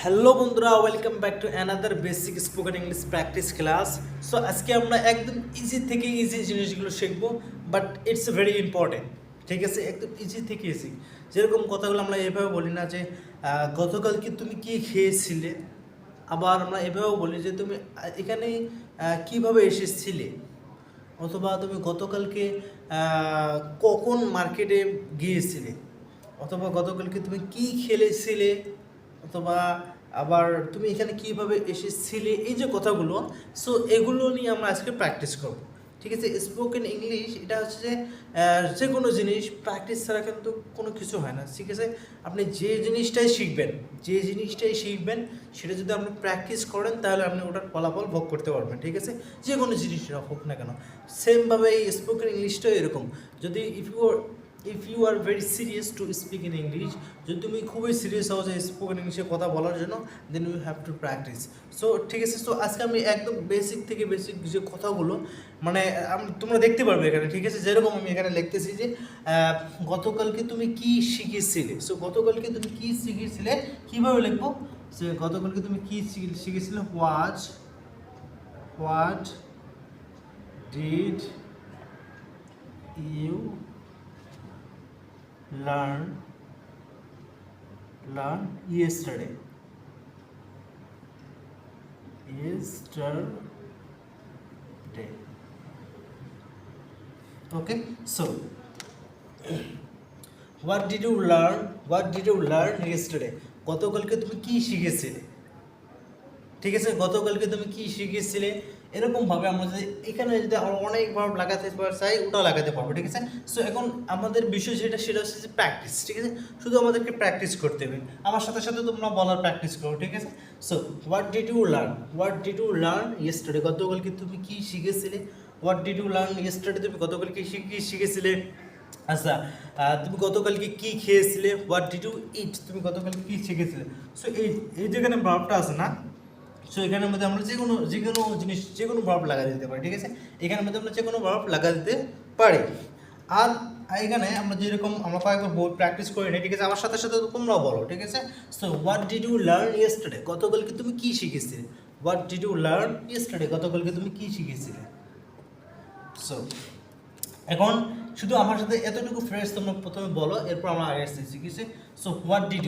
Hello বন্ধুরা, welcome back to another basic spoken English practice class. So আজকে আমরা একদম ইজি থেকে ইজি জিনিসগুলো শিখবো, বাট ইটস ভেরি ইম্পর্টেন্ট। ঠিক আছে, একদম ইজি থেকে ইজি। যেরকম কথাগুলো আমরা এভাবে বলি না যে গতকালকে তুমি কি খেয়েছিলে, আবার আমরা এভাবেও বলি যে তুমি এখানে কিভাবে এসেছিলে, অথবা তুমি গতকালকে কখন মার্কেটে গিয়েছিলে, অথবা গতকালকে তুমি কি খেলেছিলে, অথবা আবার তুমি এখানে কিভাবে এসেছিলে, এই যে কথাগুলো। সো এগুলো নিয়ে আমরা আজকে প্র্যাকটিস করব। ঠিক আছে, স্পোকেন ইংলিশ এটা হচ্ছে যে কোনো জিনিস প্র্যাকটিস ছাড়া কিন্তু কোনো কিছু হয় না। ঠিক আছে, আপনি যে জিনিসটাই শিখবেন সেটা যদি আপনি প্র্যাকটিস করেন তাহলে আপনি ওটার ফলাফল ভোগ করতে পারবেন। ঠিক আছে, যে কোনো জিনিস হোক না কেন। সেমভাবে এই স্পোকেন ইংলিশটাও এরকম। যদি if you are very serious to speak in English, যদি তুমি খুবই সিরিয়াস হও যে স্পোকেন ইংলিশে কথা বলার জন্য, then you have to practise. So ঠিক আছে, সো আজকে আমি একদম বেসিক থেকে বেসিক যে কথাগুলো মানে তোমরা দেখতে পারবে এখানে। ঠিক আছে, যেরকম আমি এখানে লিখতেছি যে গতকালকে তুমি কি শিখেছিলে। সো গতকালকে তুমি কি শিখেছিলে কীভাবে লিখবো, যে গতকালকে তুমি কি শিখেছিলে। What did you learn yesterday. Okay, so what did you learn yesterday? গতকালকে তুমি কি শিখেছিলে। ঠিক আছে, গতকালকে তুমি কি শিখেছিলে, এরকমভাবে আমরা যদি এখানে যদি আমরা অনেক ভার্ব লাগাতে চাই ওটাও লাগাতে পারবো। ঠিক আছে, সো এখন আমাদের বিষয় সেটা হচ্ছে যে প্র্যাকটিস। ঠিক আছে, শুধু আমাদেরকে প্র্যাকটিস করতে হবে। আমার সাথে সাথে তোমরা বলার প্র্যাকটিস করো। ঠিক আছে, so what did you learn yesterday, গতকালকে তুমি কি শিখেছিলে। What did you learn yesterday, তুমি গতকালকে কি শিখেছিলে। আচ্ছা, তুমি গতকালকে কি খেয়েছিলে। হোয়াট ডিড ইউ ইট, তুমি গতকালকে কি শিখেছিলে। সো এই যেখানে ভার্বটা আছে না, সো এখানের মধ্যে আমরা যে কোনো জিনিস যে কোনো ভার্ব লাগা দিতে পারি। ঠিক আছে, এখানের মধ্যে আমরা যে কোনো ভার্ব লাগা দিতে পারি। আর এখানে আমরা যেরকম আমরা কয়েকবার প্র্যাকটিস করি না। ঠিক আছে, আমার সাথে সাথে তোমরাও বলো। ঠিক আছে, so what did you learn yesterday, গতকালকে তুমি কি শিখেছিলে। What did you learn yesterday, গতকালকে তুমি কি শিখেছিলে। সো এখন শুধু আমার সাথে এতটুকু ফ্রেজ তোমরা প্রথমে বলো, এরপর আমরা আগে আসতেছি। ঠিক আছে, so what did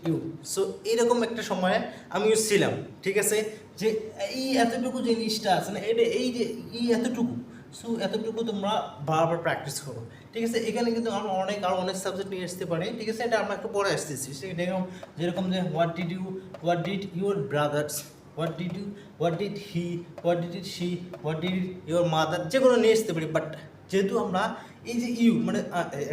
you. So এইরকম একটা সময়ে আমিও ছিলাম। ঠিক আছে, যে এই এতটুকু জিনিসটা আছে না, এটা এই যে এই এতটুকু, সো এতটুকু তোমরা বারবার প্র্যাকটিস করো। ঠিক আছে, এখানে কিন্তু আমরা আরও অনেক সাবজেক্ট নিয়ে আসতে পারি। ঠিক আছে, এটা আমরা একটু পরে আসতেছি। যেরকম যে what did your brothers, what did he, what did your mother, যেগুলো নিয়ে আসতে পারি। বাট যেহেতু আমরা এই যে ইউ মানে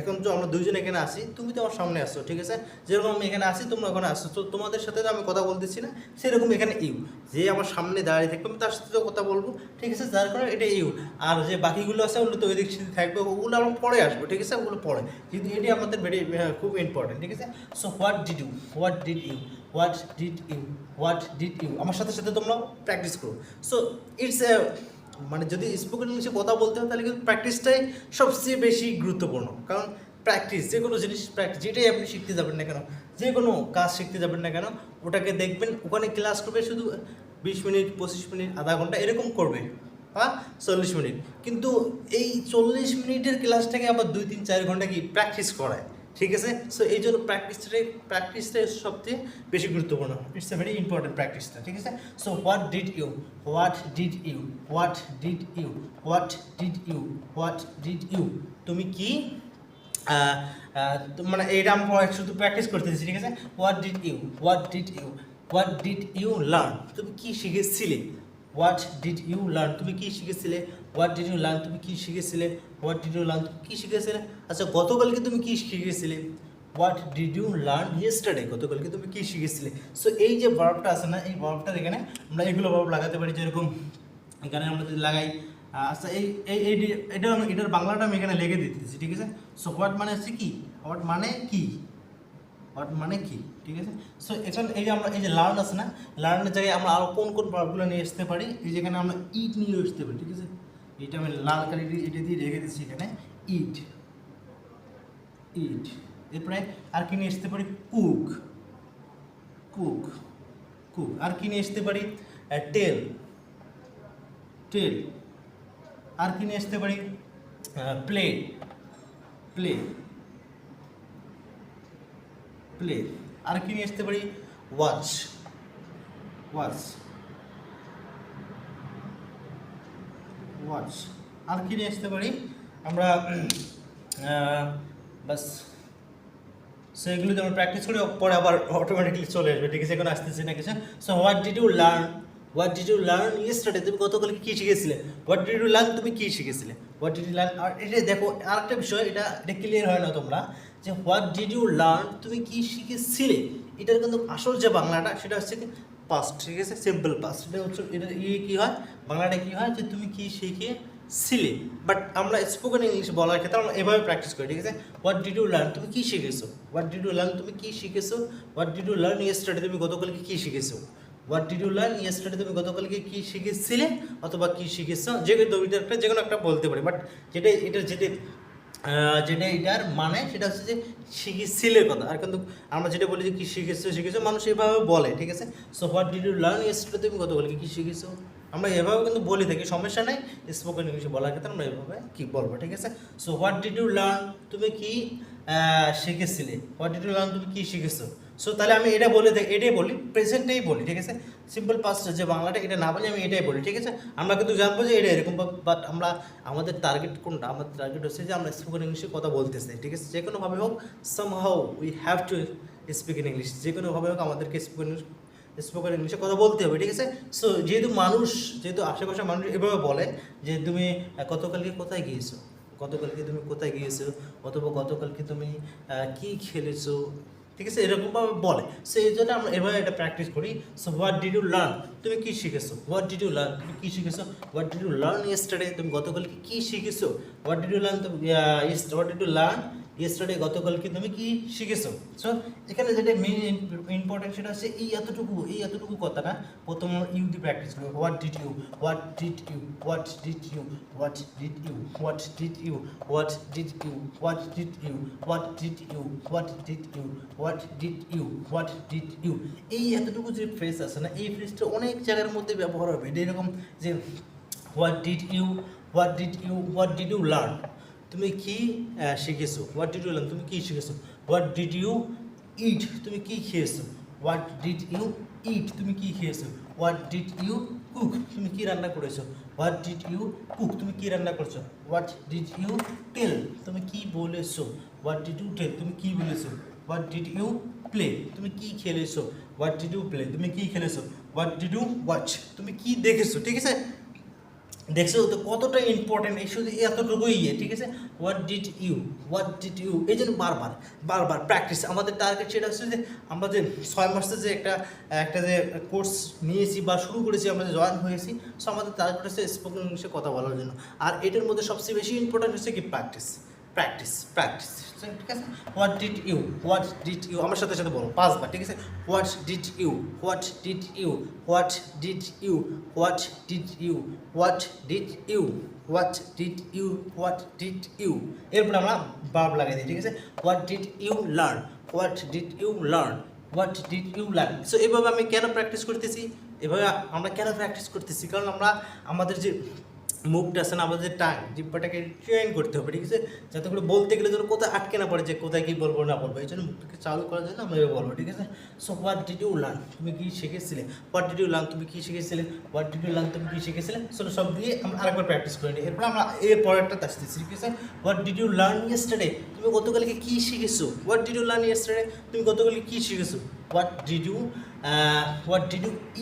এখন তো আমরা দুইজন এখানে আসি, তুমি তো আমার সামনে আসছো। ঠিক আছে, যেরকম আমি এখানে আসি তোমরা ওখানে আসছো, তো তোমাদের সাথে তো আমি কথা বলতেছি না, সেরকম এখানে ইউ যে আমার সামনে দাঁড়িয়ে থাকবে আমি তার সাথে তো কথা বলবো। ঠিক আছে, যার কারণে এটা ইউ। আর যে বাকিগুলো আছে ওগুলো তো ওই দিক সাথে থাকবে, ওগুলো আমরা পরে আসবো। ঠিক আছে, ওগুলো পরে, কিন্তু এটি আমাদের খুব ইম্পর্টেন্ট। ঠিক আছে, সো হোয়াট ডিড ইউ আমার সাথে সাথে তোমরা প্র্যাকটিস করো। সো ইটস মানে যদি স্পোকেন ইংলিশে কথা বলতে হয় তাহলে কিন্তু প্র্যাকটিসটাই সবচেয়ে বেশি গুরুত্বপূর্ণ। কারণ প্র্যাকটিস, যে কোনো জিনিস প্র্যাকটিস, যেটাই আপনি শিখতে যাবেন না কেন, যে কোনো কাজ শিখতে যাবেন না কেন, ওটাকে দেখবেন ওখানে ক্লাস করবে শুধু 20 মিনিট 25 মিনিট আধা ঘন্টা এরকম করবে বা 40 মিনিট, কিন্তু এই 40 মিনিটের ক্লাসটাকে আবার 2-3-4 ঘন্টা কি প্র্যাকটিস করায়। ঠিক আছে, সো এই জন্য প্র্যাকটিসটাই সবচেয়ে বেশি গুরুত্বপূর্ণ। ইটস এ ভেরি ইম্পর্টেন্ট প্র্যাকটিসটা। ঠিক আছে, সো হোয়াট ডিড ইউ, তুমি কি মানে এটা আমরা শুধু প্র্যাকটিস করতেছি। ঠিক আছে, হোয়াট ডিড ইউ লার্ন, তুমি কি শিখেছিলে। হোয়াট ডিড ইউ লার্ন, তুমি কি শিখেছিলে। হোয়াট ডিড ইউ লার্ন, তুমি কি শিখেছিলে। তুমি কি শিখেছিলে। আচ্ছা, গতকালকে তুমি কি শিখেছিলে। What did you learn yesterday, গতকালকে তুমি কি শিখেছিলে। সো এই যে ভার্বটা আছে না, এই ভার্বটার এখানে আমরা এগুলো ভার্ব লাগাতে পারি। যেরকম এখানে আমরা যদি লাগাই, আচ্ছা এটার বাংলাটা আমি এখানে লিখে দিতেছি। ঠিক আছে, সো হোয়াট মানে হচ্ছে কি, হোয়াট মানে কি। ঠিক আছে, সো এখন এই যে আমরা এই যে লার্ন আছে না, লার্নের জায়গায় আমরা আরও কোন ভার্বগুলো নিয়ে আসতে পারি, এই যেখানে আমরা ইট নিয়ে আসতে পারি। ঠিক আছে, এটা আমি লাল কালি এটা দিয়ে রেখে দিচ্ছি এখানে, ইট এরপরে আর কি নিয়ে আসতে পারি কুক, কুক, কুক। আর কি নিয়ে আসতে পারি টেল, টেল। আর কি নিয়ে আসতে পারি প্লে, প্লে, প্লে। আর কি নিয়ে আসতে পারি ওয়াচ, ওয়াচ, ওয়াচ। আর কি নিয়ে আসতে পারি আমরা বাস। সো এগুলো যদি আমরা প্র্যাকটিস করি পরে আবার অটোমেটিকলি চলে আসবে, ঠিক আছে? এখন আসতেছে না কিছু। So what did you learn, what did you learn yesterday, তুমি গতকালকে কী শিখেছিলে? হোয়াট ডিড ইউ লার্ন, তুমি কী শিখেছিলে? What did you learn. আর এটা দেখো আরেকটা বিষয়, এটা ক্লিয়ার হয় না তোমরা, যে হোয়াট ডিড ইউ লার্ন, তুমি কী শিখেছিলে, এটার কিন্তু আসল যে বাংলাটা সেটা হচ্ছে কি পাস্ট, ঠিক আছে? Simple past. এটা হচ্ছে এটা কী হয় বাংলাটা কী হয়, যে তুমি কী শিখেছিলে। বাট আমরা স্পোকেন ইংলিশ বলার ক্ষেত্রে আমরা এভাবে প্র্যাকটিস করি, ঠিক আছে? হোয়াট ডিড ইউ লার্ন, তুমি কী শিখেছো? হোয়াট ডিড ইউ লার্ন, তুমি কী শিখেছো? What did you learn yesterday, তুমি গতকালকে কী শিখেছো? What did you learn yesterday, তুমি গতকালকে কী শিখেছিলে অথবা কী শিখেছো, যে কোনো একটা বলতে পারি। বাট যেটা যেটা এটার মানে সেটা হচ্ছে যে শিখেছিলের কথা। আর কিন্তু আমরা যেটা বলি যে কী শিখেছো মানুষ এভাবে বলে, ঠিক আছে? So what did you learn yesterday, তুমি গতকালকে কী শিখেছো, আমরা এভাবে কিন্তু বলে থাকি, সমস্যা নাই। স্পোকেন ইংলিশে বলার ক্ষেত্রে আমরা এভাবে কী বলবো, ঠিক আছে? So what did you learn, তুমি কি শিখেছিলে? হোয়াট ডিড ইউ লার্ন, তুমি কি শিখেছো? সো তাহলে আমি এটা বলে এটাই বলি, প্রেজেন্টেই বলি, ঠিক আছে? সিম্পল পাস্ট যে বাংলাটা এটা না বলে আমি এটাই বলি, ঠিক আছে? আমরা কিন্তু জানবো যে এটা এরকম, বাট আমরা আমাদের টার্গেট কোনটা? আমাদের টার্গেট হচ্ছে যে আমরা স্পোকেন ইংলিশে কথা বলতেছি, ঠিক আছে? যে কোনোভাবে হোক somehow we have to speak in English, যে কোনোভাবে হোক আমাদেরকে স্পোকেন ইংলিশে কথা বলতে হবে, ঠিক আছে? সো যেহেতু আশেপাশে মানুষ এভাবে বলে যে তুমি গতকালকে কোথায় গিয়েছো, গতকালকে তুমি কোথায় গিয়েছো, অথবা গতকালকে তুমি কী খেলেছো, ঠিক আছে? এরকমভাবে বলে। সো এই জন্য আমরা এভাবে এটা প্র্যাকটিস করি। So what did you learn, তুমি কী শিখেছো? হোয়াট ডিড ইউ লার্ন, তুমি কী শিখেছো? What did you learn yesterday, তুমি গতকালকে কী শিখেছো? হোয়াট ডিড ইউ লার্ন, তুমি what did you learn yesterday, গতকালকে তুমি কি শিখেছো? সো এখানে যেটা মেইন ইম্পর্টেন্ট সেটা হচ্ছে এই এতটুকু কথাটা প্রথম ইউ দিয়ে প্র্যাকটিস করবে। What did you, what did you, what did you, what did you, what did you, what did you, what did you, what did you, what did you, what did you, what did you. এই এতটুকু যে phrase আছে না, এই ফ্রেজটা অনেক জায়গার মধ্যে ব্যবহার হবে। এটা এরকম যে what did you, what did you, what did you learn, তুমি কি শিখেছো? হোয়াট ডিড ইউ লার্ন, তুমি কি শিখেছো? হোয়াট ডিড ইউ ইট, তুমি কি খেয়েছো? হোয়াট ডিড ইউ ইট, তুমি কি খেয়েছো? হোয়াট ডিড ইউ কুক, তুমি কি রান্না করেছো? হোয়াট ডিড ইউ কুক, তুমি কি রান্না করছো? হোয়াট ডিড ইউ টেল, তুমি কি বলেছো? হোয়াট ডিড ইউ টেল, তুমি কি বলেছো? হোয়াট ডিড ইউ প্লে, তুমি কি খেলেছো? হোয়াট ডিড ইউ প্লে, তুমি কি খেলেছো? হোয়াট ডিড ইউ ওয়াচ, তুমি কি দেখেছো, ঠিক আছে? দেখছো তো কতটা ইম্পর্টেন্ট, এই শুধু এতটুকুই, ঠিক আছে? What did you, what did you, এই জন্য বারবার প্র্যাকটিস। আমাদের টার্গেট সেটা হচ্ছে যে আমরা যে 6 মাসের যে একটা যে কোর্স নিয়েছি বা শুরু করেছি, আমরা যে জয়েন হয়েছি, সো আমাদের টার্গেট হচ্ছে স্পোকেন ইংলিশে কথা বলার জন্য। আর এটার মধ্যে সবচেয়ে বেশি ইম্পর্টেন্ট হচ্ছে কি প্র্যাকটিস, প্র্যাকটিস, ঠিক আছে? What did you, what did you, আমার সাথে সাথে বলো 5 বার, ঠিক আছে? What did you, what did you, what did you, what did you, what did you, what did you, what did you. এরপরে আমরা ভার্ব লাগাই দিই, ঠিক আছে? What did you learn, what did you learn, what did you learn. So এভাবে আমি কেন practice করতেছি, এভাবে আমরা কেন প্র্যাকটিস করতেছি? কারণ আমরা আমাদের যে মুখটা আছে না, আমাদের টাইম জিব্বাটাকে ট্রেন করতে হবে, ঠিক আছে? যাতে করে বলতে গেলে যেন কোথায় আটকে না পড়ে, যে কোথায় কী বলবো না বলবো, এই জন্য মুখটাকে চালু করার জন্য আমরা বলবো, ঠিক আছে? So what did you learn, তুমি কী শিখেছিলে? হোয়াট ডিড ইউ লার্ন, তুমি কী শিখেছিলে? হোয়াট ডিড ইউ লার্ন, তুমি কী শিখেছিলে? সব দিয়ে আমরা আরেকবার প্র্যাকটিস করে নিই। এরপর আমরা এর পরেরটা আসতেছি, ঠিক আছে? What did you learn yesterday, তুমি গতকালকে কী শিখেছো? What did you learn yesterday, তুমি গতকালকে কী শিখেছো? What did you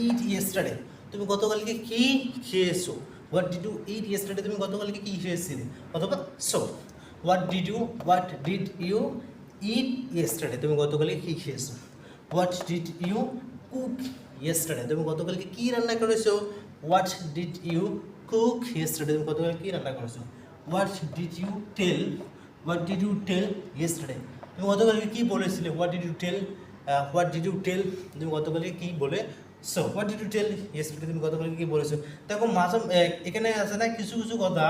eat yesterday, তুমি গতকালকে কী খেয়েছো? What did you eat yesterday, তুমি গতকালকে কী খেয়েছিলে? অথবা so what did you eat yesterday, তুমি গতকালকে কী খেয়েছো? What did you cook yesterday, তুমি গতকালকে কী রান্না করেছো? What did you cook yesterday, তুমি গতকালকে কী রান্না করেছো? What did you tell yesterday, তুমি গতকালকে কী বলেছিলে? হোয়াট ডিড ইউ টেল, তুমি গতকালকে কী বলে? So what did you tell yesterday, তুমি গতকালকে কী বলেছো? দেখো এখানে আছে না কিছু কথা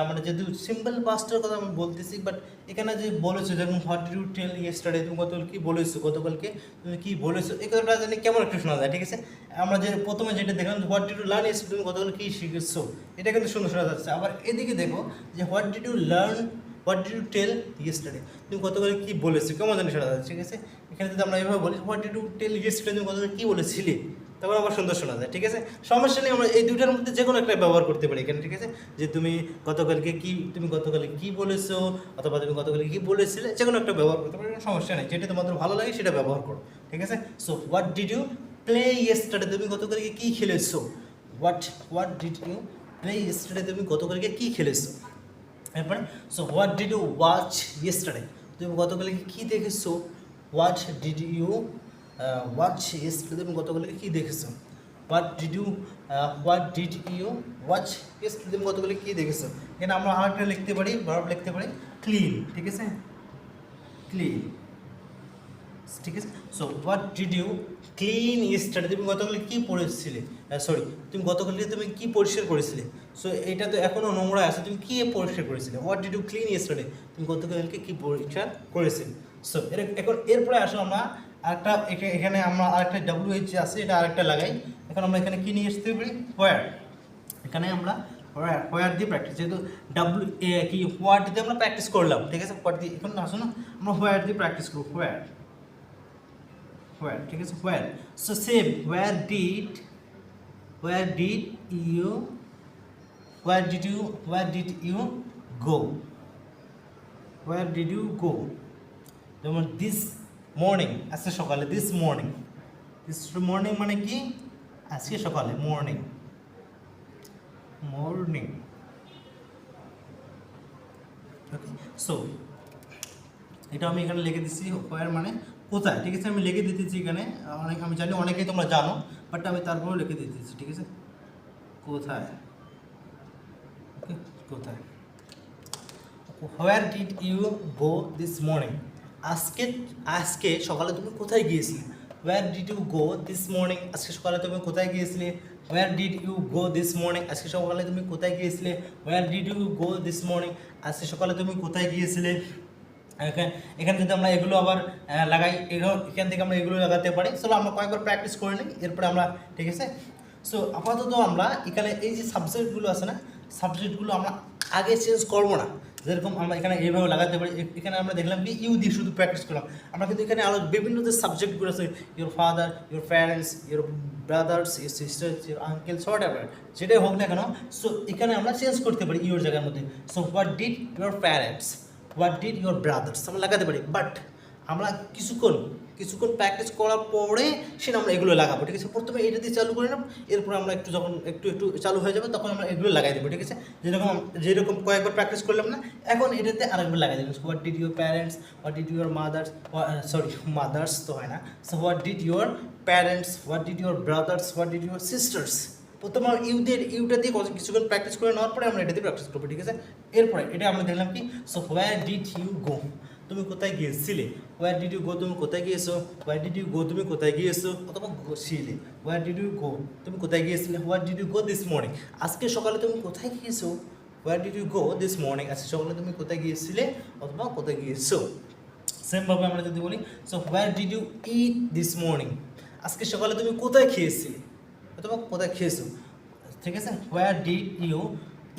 মানে যেহেতু সিম্পল পাস্টের কথা আমি বলতেছি, বাট এখানে যে বলেছো যেমন what did you tell yesterday, তুমি গতকাল কি বলেছো, গতকালকে তুমি কি বলেছো, এই কথাটা জানি কেমন একটু শোনা যায়। ঠিক আছে, আমরা যে প্রথমে যেটা দেখলাম what did you learn yesterday, তুমি গতকাল কি শিখেছো, এটা কিন্তু সুন্দর শোনা যাচ্ছে। আবার এদিকে দেখো যে what did you learn, what did you tell yesterday, তুমি গতকাল কি বলেছো, কেমন জানি শোনা যাচ্ছে। ঠিক আছে, এখানে যদি আমরা এভাবে বলি what did you tell yesterday, তুমি গতকাল কি বলেছিলে, তারপর আবার সুন্দর শোনা যায়। ঠিক আছে, সমস্যা নেই, আমরা এই দুইটার মধ্যে যে কোনো একটা ব্যবহার করতে পারি এখানে। ঠিক আছে, যে তুমি গতকালকে কি, তুমি গতকালে কি বলেছো, অথবা তুমি গতকালে কি বলেছিলে, যে কোনো একটা ব্যবহার করতে পারি, সমস্যা নেই, যেটা তোমাদের ভালো লাগে সেটা ব্যবহার করো। ঠিক আছে, so what did you play yesterday, তুমি গতকালকে কি খেলেছো, what did you play yesterday, তুমি গতকালকে কি খেলেছো। এরপরে so what did you watch yesterday, তুমি গতকালকে কি দেখেছো, what did you watch yesterday, তুমি গতকালকে কি দেখেছো। What did you watch yesterday, তুমি গতকালকে কি দেখেছো। এখানে আমরা আরেকটা লিখতে পারি, ভার্ব লিখতে পারি ক্লিন। ঠিক আছে, ক্লিন। ঠিক আছে, so what did you clean yesterday, তুমি গতকালকে কি পড়েছিলে, সরি তুমি গতকালকে তুমি কি পরিষ্কার করেছিলে। সো এটা তো এখনও নোংরা আছে, তুমি কি পরিষ্কার করেছিলে। What did you clean yesterday, তুমি গতকালকে কি পরিষ্কার করেছিলে। সো এখন এরপরে আসো আমরা আরেকটা, এখানে আমরা আরেকটা WH আছে, এটা আরেকটা লাগাই। এখন আমরা এখানে কি নিয়ে আসতে পারি, হোয়ার। এখানে আমরা হোয়ার দিয়ে প্র্যাকটিস, যেহেতু কি হোয়াট দিয়ে আমরা প্র্যাকটিস করলাম। ঠিক আছে, হোয়াট দিয়ে এখন আসো না আমরা হোয়ার দিয়ে প্র্যাকটিস করবো, হোয়ার। ঠিক আছে, where. So same, where did you go, যেমন দিস মর্নিং, আজকে সকালে, দিস মর্নিং মানে কি, আজকে সকালে, মর্নিং। ওকে, সো এটা আমি এখানে লিখে দিচ্ছি, হোয়ার মানে কোথায়। ঠিক আছে, আমি লিখে দিতেছি এখানে, আমি জানি অনেকেই তোমরা জানো, বাট আমি তারপরেও লিখে দিতেছি। ঠিক আছে, কোথায়, ওকে, কোথায়। Where did you go this morning, আজকে সকালে তুমি কোথায় গিয়েছিলে। Where did you go this morning, আজকে সকালে তুমি কোথায় গিয়েছিলে। Where did you go this morning, আজকে সকালে তুমি কোথায় গিয়েছিলে। Where did you go this morning, আজকে সকালে তুমি কোথায় গিয়েছিলে। এখানে যদি আমরা এগুলো আবার লাগাই, এখান থেকে আমরা এগুলো লাগাতে পারি। চলো আমরা কয়েকবার প্র্যাকটিস করে নিই, এরপরে আমরা, ঠিক আছে। সো আপাতত আমরা এখানে এই যে সাবজেক্টগুলো আছে না, সাবজেক্টগুলো আমরা আগে চেঞ্জ করবো না, যেরকম আমরা এখানে এইভাবে লাগাতে পারি। এখানে আমরা দেখলাম কি ইউ দিয়ে শুধু প্র্যাকটিস করলাম, আমরা কিন্তু এখানে আরও বিভিন্ন যে সাবজেক্টগুলো আছে, your father, your parents, your brothers, your sisters, your uncle's, what ever, যেটাই হোক না কেন। সো এখানে আমরা চেঞ্জ করতে পারি ইউর জায়গার মধ্যে। So what did your parents, what did your brothers, আমরা লাগাতে পারি। বাট আমরা কিছুক্ষণ প্র্যাকটিস করার পরে সেটা আমরা এগুলো লাগাবো। ঠিক আছে, প্রথমে এটা দিয়ে চালু করে নেব, এরপর আমরা যখন একটু চালু হয়ে যাবে তখন আমরা এগুলো লাগাই দেবো। ঠিক আছে, যেরকম কয়েকবার প্র্যাকটিস করলাম না, এখন এটাতে আরেকবার লাগাই দেবো। What did your parents, what did your mother's তো হয় না। So what did your parents, what did your brothers, what did your sisters. প্রথমে আমরা ইউটা দিয়ে কিছুক্ষণ প্র্যাকটিস করে নেওয়ার পরে আমরা এটা দিয়ে প্র্যাকটিস করবো। ঠিক আছে, এরপরে এটা আমরা দেখলাম কি, so where did you go, তুমি কোথায় গিয়েছিলে। হোয়ার ডিড ইউ গো, তুমি কোথায় গিয়েছো। হোয়ার ডিড ইউ গো, তুমি কোথায় গিয়েছো, অথবা ছিলে। হোয়ার ডিড ইউ গো, তুমি কোথায় গিয়েছিলে। Where did you go this morning, আজকে সকালে তুমি কোথায় গিয়েছো। Where did you go this morning, আজকে সকালে তুমি কোথায় গিয়েছিলে অথবা কোথায় গিয়েছো। সেমভাবে আমরা যদি বলি, so where did you eat this morning, আজকে সকালে তুমি কোথায় খেয়েছিলে অথবা কোথায় খেয়েছো। ঠিক আছে, হোয়ার ডিড ইউ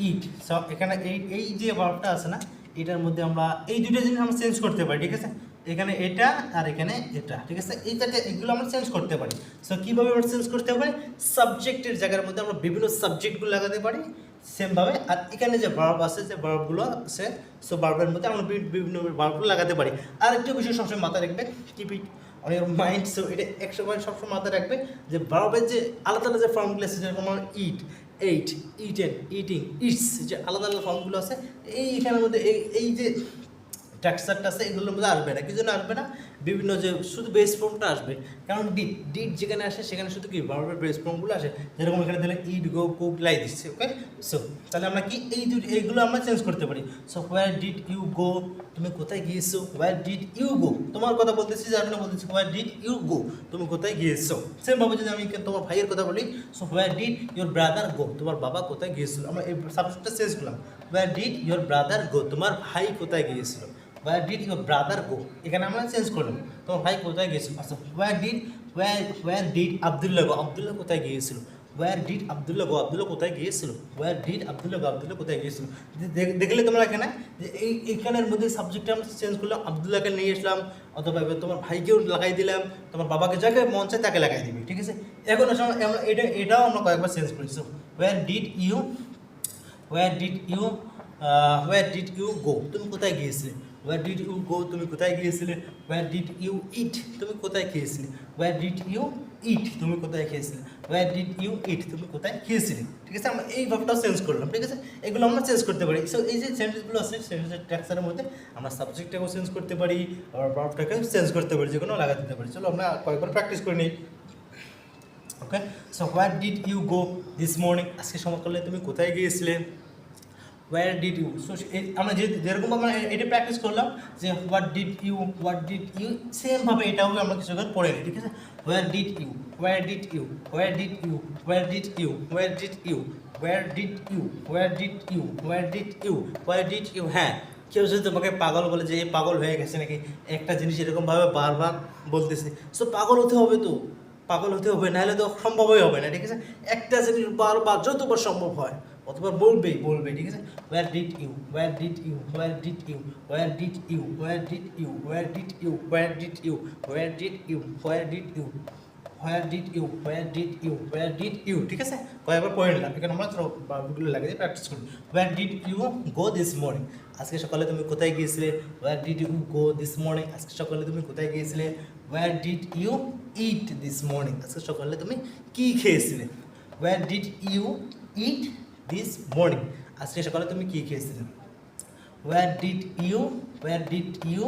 ইট, সব এখানে এই যে ভার্বটা আছে না, এটার মধ্যে আমরা এই দুটো জিনিস আমরা চেঞ্জ করতে পারি। ঠিক আছে, এখানে এটা আর এখানে এটা। ঠিক আছে, এগুলো আমরা চেঞ্জ করতে পারি। সো কীভাবে আমরা চেঞ্জ করতে পারি, সাবজেক্টের জায়গার মধ্যে আমরা বিভিন্ন সাবজেক্টগুলো লাগাতে পারি সেমভাবে। আর এখানে যে ভার্ব আছে, যে ভার্বগুলো আছে, সো ভার্বের মধ্যে আমরা বিভিন্ন ভার্বগুলো লাগাতে পারি। আর একটা বিষয় সবসময় মাথায় রাখবে, keep it on your mind. So এটা 100% সবসময় মাথায় রাখবে যে ভার্বের যে আলাদা আলাদা যে ফর্মগুলো আছে, যেরকম আমার ইটেন, ইটিং, ইটস, যে আলাদা আলাদা ফর্মগুলো আছে, এইখানের মধ্যে এই যে টেক্সচারটা আছে এগুলোর মধ্যে আসবে না। কি জন্য আসবে না, বিভিন্ন যে শুধু বেস ফর্মটা আসবে, কারণ ডিড যেখানে আসে সেখানে শুধু কি ভার্বের বেস ফর্মগুলো আসে, যেরকম এখানে দিলে ইট, গো, কুক, লাই দিচ্ছে। ওকে, সো তাহলে আমরা কি এইগুলো আমরা চেঞ্জ করতে পারি। So where did you go, তুমি কোথায় গিয়েছো। হোয়ার ডিড ইউ গো, তোমার কথা বলতেছি, যার জন্য বলতেছি হোয়ার ডিড ইউ গো, তুমি কোথায় গিয়েছো। সেমভাবে যদি আমি তোমার ভাইয়ের কথা বলি, so where did your brother go, তোমার বাবা কোথায় গিয়েছিল। আমরা এই সাবজেক্টটা চেঞ্জ করলাম। Where did your brother go, তোমার ভাই কোথায় গিয়েছিল। Where did your brother go, এখানে আমরা চেঞ্জ করলাম, তোমার ভাই কোথায় গিয়েছিল। আচ্ছা where did Abdullah go, Abdullah কোথায় গিয়েছিল। Where did Abdullah go, Abdullah কোথায় গিয়েছিল। Where did Abdullah go, Abdullah কোথায় গিয়েছিল। দেখলে তোমরা এখানে যে এইখানের মধ্যে সাবজেক্টটা আমরা চেঞ্জ করলাম, আব্দুল্লাহকে নিয়ে আসলাম, অথবা এবার তোমার ভাইকেও লাগাই দিলাম, তোমার বাবাকে যাকে মন চায় তাকে লাগাই দিবি, ঠিক আছে। এখন আমরা এটাও আমরা কয়েকবার চেঞ্জ করেছি। ওয়্যার ডিড ইউ গো, তুমি কোথায় গিয়েছিলে। ওয়্যার ডিড ইউ গো, তুমি কোথায় গিয়েছিলে। ওয়্যার ডিড ইউ ইট, তুমি কোথায় খেয়েছিলে। ওয়্যার ডিড ইউ ইট, তুমি কোথায় খেয়েছিলে। ওয়্যার ডিড ইউ ইট, তুমি কোথায় খেয়েছিলে, ঠিক আছে। আমরা এই ভাবটাও চেঞ্জ করলাম, ঠিক আছে। এগুলো আমরা চেঞ্জ করতে পারি। সো এই যে সেন্টেন্সগুলো আছে সেন্টেন্সের স্ট্রাকচারের মধ্যে আমরা সাবজেক্টটাকেও চেঞ্জ করতে পারি, আবার ভার্বটাকেও চেঞ্জ করতে পারি, যে কোনো লাগা দিতে পারি। চলো আমরা কয়েকবার প্র্যাকটিস করে নিই। Okay, so where did you go this morning, আজকে সকালে তুমি কোথায় গিয়েছিলে। ওয়্যার ডিড ইউ, সো আমরা যেরকম আমরা এটা প্র্যাকটিস করলাম যে হোয়াট ডিড ইউ সেমভাবে এটাও আমরা কিছুক্ষণ পড়ে নিই, ঠিক আছে। Where did you, where did you, where did you, where did you, where did you, where did you, where did you, where did you, where did you. হ্যাঁ, কেউ যদি তোমাকে পাগল বলে যে এই পাগল হয়ে গেছে নাকি, একটা জিনিস এরকমভাবে বারবার বলতেছে, সো পাগল হতে হবে, তো পাগল হতে হবে, নাহলে তো সম্ভবই হবে না, ঠিক আছে। একটা জিনিস বারবার যতবার সম্ভব হয় অথবা বলবে, ঠিক আছে। Where did you, where did you, where did you, where did you, where did you, where did you, where did you, where did you, where did you, where did you, where did you, where did you, ঠিক আছে। কয়েকবার পড়ে নিলাম, এখানে আমরা বারগুলো লাগিয়ে practice করি। Where did you go this morning, আজকে সকালে তুমি কোথায় গিয়েছিলে। Where did you go this morning, আজকে সকালে তুমি কোথায় গিয়েছিলে। Where did you eat this morning, আজকে সকালে তুমি কী খেয়েছিলে। Where did you eat this morning, আজকে সকালে তুমি কী খেয়েছিলে। Where did you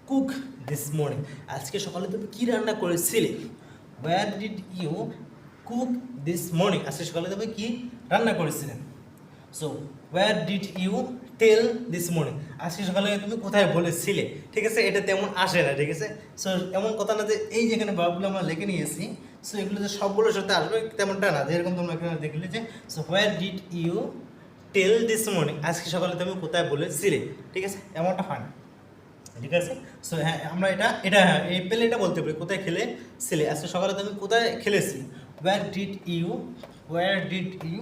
cook this morning, আজকে সকালে তুমি কী রান্না করেছিলে। Where did you cook this morning, আজকে সকালে তুমি কী রান্না করেছিলে। So where did you tell this morning, আজকে সকালে তুমি কোথায় বলেছিলে, ঠিক আছে। এটা তেমন আসে না, ঠিক আছে। সো এমন কথা না যে এই যেখানে ভাবগুলো আমরা লিখে নিয়েছি, সো এগুলো যে সবগুলোর সাথে আসবে তেমনটা না, যেরকম তোমরা এখানে দেখলে যে so where did you tell this morning, আজকে সকালে তুমি কোথায় বলেছিলে, ঠিক আছে। এমনটা হয় না, ঠিক আছে। সো হ্যাঁ, আমরা হ্যাঁ এই পেলে এটা বলতে পারি, কোথায় খেলেছিলে, আজকে সকালে তুমি কোথায় খেলেছি। Where did you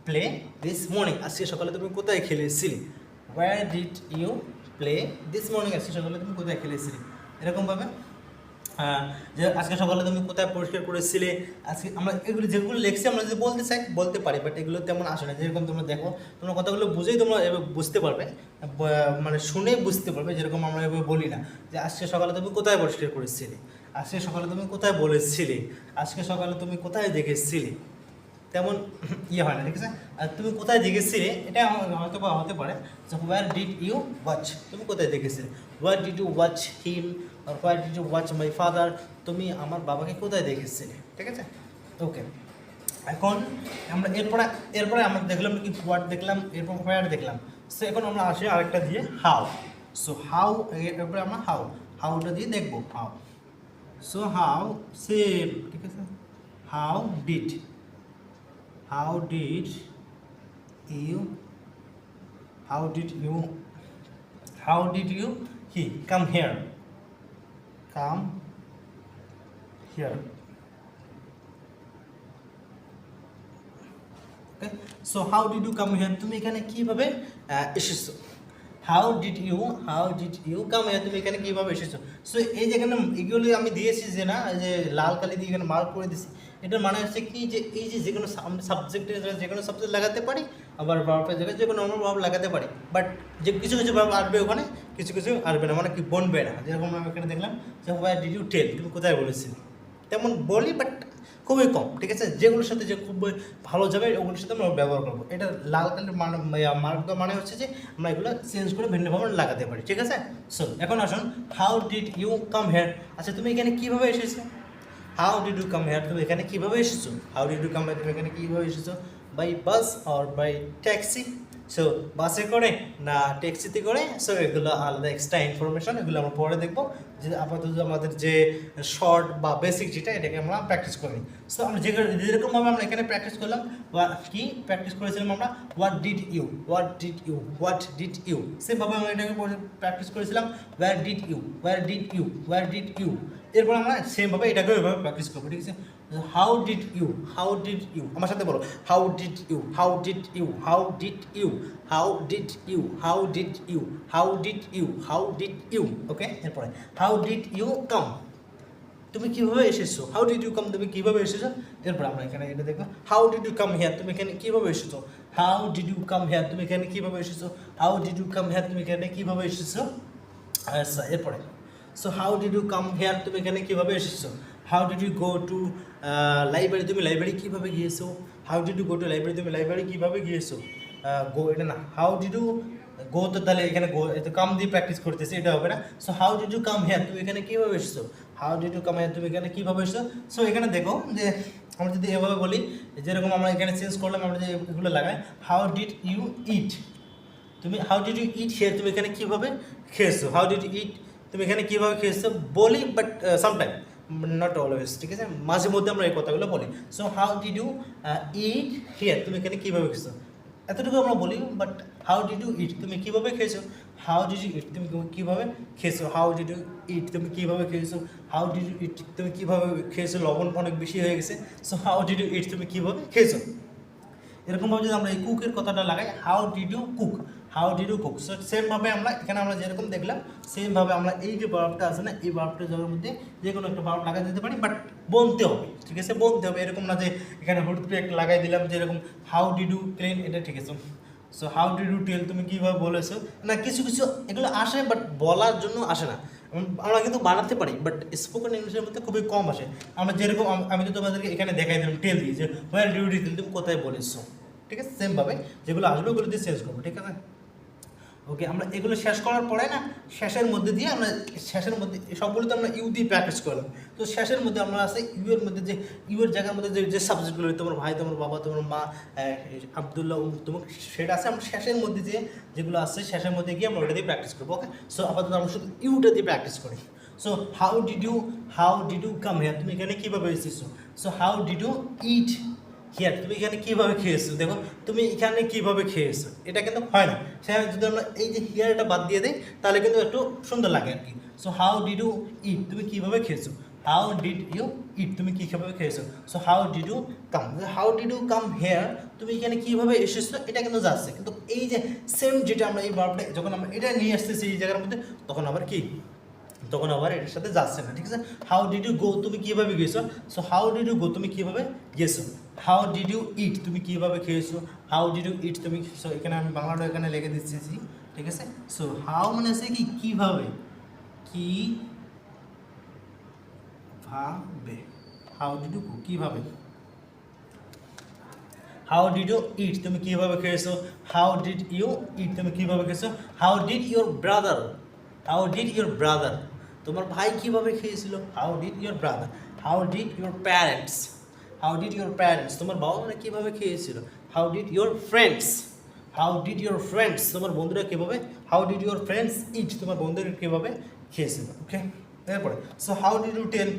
play this morning, আজকে সকালে তুমি কোথায় খেলেছিলে। Where did you play this morning, আজকে সকালে তুমি কোথায় খেলেছিলে, এরকমভাবে। যে আজকে সকালে তুমি কোথায় পরিষ্কার করেছিলে। আজকে আমরা এগুলো যেগুলো লিখছি আমরা যদি বলতে চাই বলতে পারি, বাট এগুলো তেমন আসে না। যেরকম তোমরা দেখো, তোমরা কথাগুলো বুঝেই তোমরা এভাবে বুঝতে পারবে, মানে শুনেই বুঝতে পারবে। যেরকম আমরা এভাবে বলি না যে আজকে সকালে তুমি কোথায় পরিষ্কার করেছিলে, আজকে সকালে তুমি কোথায় বলেছিলে, আজকে সকালে তুমি কোথায় দেখেছিলে, তেমন ইয়ে হয় না, ঠিক আছে। আর তুমি কোথায় দেখেছিলে এটা হয়তো বা হতে পারে যে হোয়ার ডিড ইউ ওয়াচ, তুমি কোথায় দেখেছিলে। Where did you watch him, আর where did you watch my father, তুমি আমার বাবাকে কোথায় দেখেছিলে, ঠিক আছে। ওকে, এখন আমরা এরপরে আমরা দেখলাম কি হোয়াট দেখলাম, এরপর হোয়ার দেখলাম। সো এখন আমরা আসি আরেকটা দিয়ে হাউ। সো হাউ, এরপরে আমরা হাউটা দিয়ে দেখবো হাউ। সো হাউ সেম, ঠিক আছে। How did you he come here, okay. So how did you come here, তুমি এখানে কিভাবে এসেছো। How did you come here, তুমি এখানে কীভাবে এসেছো। সো এই যেখানে এগুলো আমি দিয়েছি যে না, যে লাল কালি দিয়ে এখানে মার্ক করে দিয়েছি, এটার মানে হচ্ছে কি যে এই যে কোনো সাবজেক্টের যে কোনো সাবজেক্ট লাগাতে পারি, আবার ভার্বের জায়গায় যে কোনো নর্মাল ভার্ব লাগাতে পারি, বাট যে কিছু ভার্ব আসবে ওখানে, কিছু আসবে না, মানে কি বনবে না। যেরকম আমি এখানে দেখলাম যে হোয়ার ডিড ইউ টেল, তুমি কোথায় বলেছিলে, তেমন বলি বাট খুবই কম, ঠিক আছে। যেগুলোর সাথে যে খুব ভালো যাবে ওগুলোর সাথে আমরা ব্যবহার করবো। এটা লাল কালির মার্ক দেওয়া মানে হচ্ছে যে আমরা এগুলো চেঞ্জ করে ভিন্নভাবে লাগাতে পারি, ঠিক আছে। সো এখন আসুন, how did you come here, আচ্ছা তুমি এখানে কীভাবে এসেছো। How did you come here, তুমি এখানে কীভাবে এসেছো। How did you come here, তুমি এখানে কীভাবে এসেছো। By bus or by taxi, so বাসে করে না ট্যাক্সিতে করে, সো এগুলো আলাদা এক্সট্রা ইনফরমেশন, এগুলো আমরা পরে দেখবো। যে আপাতত আমাদের যে শর্ট বা বেসিক যেটা, এটাকে আমরা প্র্যাকটিস করি। সো আমরা যেরকমভাবে আমরা এখানে প্র্যাকটিস করলাম, কি প্র্যাকটিস করেছিলাম আমরা, what did you, what did you, what did you, সেমভাবে আমরা এটাকে প্র্যাকটিস করেছিলাম, where did you, where did you, where did you. এরপর আমরা সেমভাবে এটাকে ওইভাবে প্র্যাকটিস করবো, ঠিক আছে। How did you, how did you, আমার সাথে বলো, how did you, how did you, how did you, how did you, how did you, how did you, how did you, okay. এরপরে হাউ ডিড ইউ কাম, তুমি কিভাবে এসেছো, how did you কাম, তুমি কিভাবে এসেছো। এরপর আমরা এখানে এটা দেখবো, how did you come here, তুমি এখানে কিভাবে এসেছো, how did you come here, তুমি এখানে কিভাবে এসেছো, how did you come here, তুমি এখানে কিভাবে এসেছো। আচ্ছা, এরপরে so how did you come here, তুমি এখানে কিভাবে এসেছো। How did you go to library, তুমি লাইব্রেরি কিভাবে গিয়েছো। How did you go to library, তুমি লাইব্রেরি কিভাবে গিয়েছো। গো এটা না, হাউ ডিড ইউ গো, তো তাহলে এখানে গো এটা কাম দিয়ে প্র্যাকটিস করতেছি, এটা হবে না। So how did you come here, তুমি এখানে কিভাবে এসেছো। How did you come here, তুমি এখানে কিভাবে এসেছো। সো এখানে দেখো যে আমরা যদি এভাবে বলি, যেরকম আমরা এখানে চেঞ্জ করলাম, আমরা যে এগুলো লাগাই, হাউ ডিড ইউ ইট, তুমি how did you eat here, তুমি এখানে কিভাবে খেয়েছো। হাউ ডিড ইউ ইট, তুমি এখানে কিভাবে খেয়েছো বলি, বাট সামটাইম, নট অলওয়েজ, ঠিক আছে, মাঝে মধ্যে আমরা এই কথাগুলো বলি। So how did you eat here, তুমি এখানে কিভাবে খেয়েছো, এতটুকু আমরা বলি। But how did you eat, তুমি কিভাবে খেয়েছো। হাউ ডিড ইউ ইট, তুমি কিভাবে খেয়েছো। হাউ ডিড ইউ ইট, তুমি কিভাবে খেয়েছো। হাউ ডিড ইউ ইট, তুমি কিভাবে খেয়েছো, লবণ অনেক বেশি হয়ে গেছে। So how did you eat, তুমি কিভাবে খেয়েছো। এরকমভাবে যদি আমরা এই কুকের কথাটা লাগাই, how did you cook, how did you cook. So সেমভাবে আমরা এখানে আমরা যেরকম দেখলাম, সেমভাবে আমরা এই যে ভার্বটা আছে না, এই ভার্বটা যাওয়ার মধ্যে যে কোনো একটা ভার্ব লাগাই দিতে পারি, বাট বলতে হবে, ঠিক আছে, বলতে হবে। এরকম না যে এখানে হুট করে একটা লাগাই দিলাম, যেরকম হাউ ডিড ইউ ক্লিন, এটা ঠিক আছে। So how did you tell, তুমি কীভাবে বলেছো। না, কিছু কিছু এগুলো আসে, বাট বলার জন্য আসে না। আমরা কিন্তু বানাতে পারি, বাট স্পোকেন ইংলিশের মধ্যে খুবই কম আসে। আমরা যেরকম আমি তো তোমাদেরকে এখানে দেখাই দিলাম টেল দিয়ে, যে হোয়ার ডিউ ডিটেল, তুমি কোথায় বলেছো, ঠিক আছে। সেমভাবে যেগুলো আসবে ওগুলো দিয়ে চেঞ্জ করবো, ঠিক আছে। ওকে, আমরা এগুলো শেষ করার পরে না, শেষের মধ্যে দিয়ে আমরা শেষের মধ্যে সবগুলো তো আমরা ইউ দিয়ে প্র্যাকটিস করলাম। তো শেষের মধ্যে আমরা আছে ইউ এর মধ্যে, যে ইউ এর জায়গার মধ্যে যে সাবজেক্টগুলো, তোমার ভাই, তোমার বাবা, তোমার মা, আবদুল্লাহ, তোমার, সেটা আছে আমরা শেষের মধ্যে যেগুলো আছে, শেষের মধ্যে গিয়ে আমরা ওটা দিয়ে প্র্যাকটিস করবো। ওকে, সো আপাতত আমরা শুধু ইউটা দিয়ে প্র্যাকটিস করি। So how did you come here, তুমি এখানে কীভাবে এসেছো। So how did you eat here, তুমি এখানে কীভাবে খেয়েছো। দেখো, তুমি এখানে কীভাবে খেয়েছো, এটা কিন্তু হয় না। সেখানে যদি আমরা এই যে হিয়ারটা বাদ দিয়ে দিই, তাহলে কিন্তু একটু সুন্দর লাগে আর কি। So how did you eat, তুমি কীভাবে খেয়েছো। হাউ ডিড ইউ ইট, তুমি কীভাবে খেয়েছো। So how did you come, how did you come here, তুমি এখানে কীভাবে এসেছো, এটা কিন্তু যাচ্ছে। কিন্তু এই যে সেম যেটা আমরা এই ভার্বটা যখন আমরা এটা নিয়ে আসতেছি এই জায়গার মধ্যে, তখন আবার কি, তখন আবার এটার সাথে যাচ্ছে না, ঠিক আছে। হাউ ডিড ইউ গো, তুমি কীভাবে গেছো। So how did you go, তুমি কীভাবে গেছো। হাউ ডিড ইউ ইট, তুমি কীভাবে খেয়েছো। হাউ ডিড ইউ ইট, তুমি, সো এখানে আমি বাংলাটা এখানে লিখে দিচ্ছি, ঠিক আছে। সো হাউ মানে আছে কি, কীভাবে, ভাবে, হাউ ডিড ইউ গো, কীভাবে। হাউ ডিড ইউ ইট, তুমি কীভাবে খেয়েছো। হাউ ডিড ইউ ইট, তুমি কীভাবে খেয়েছো। How did your brother, how did your brother, তোমার ভাই কীভাবে খেয়েছিল। How did your brother. How did your parents, how did your parents, তোমার বাবা মারা কীভাবে খেয়েছিল। How did your friends, how did your friends, তোমার বন্ধুরা কীভাবে। How did your friends eat, তোমার বন্ধুরা কীভাবে খেয়েছিল। ওকে, এরপরে so how did you tell,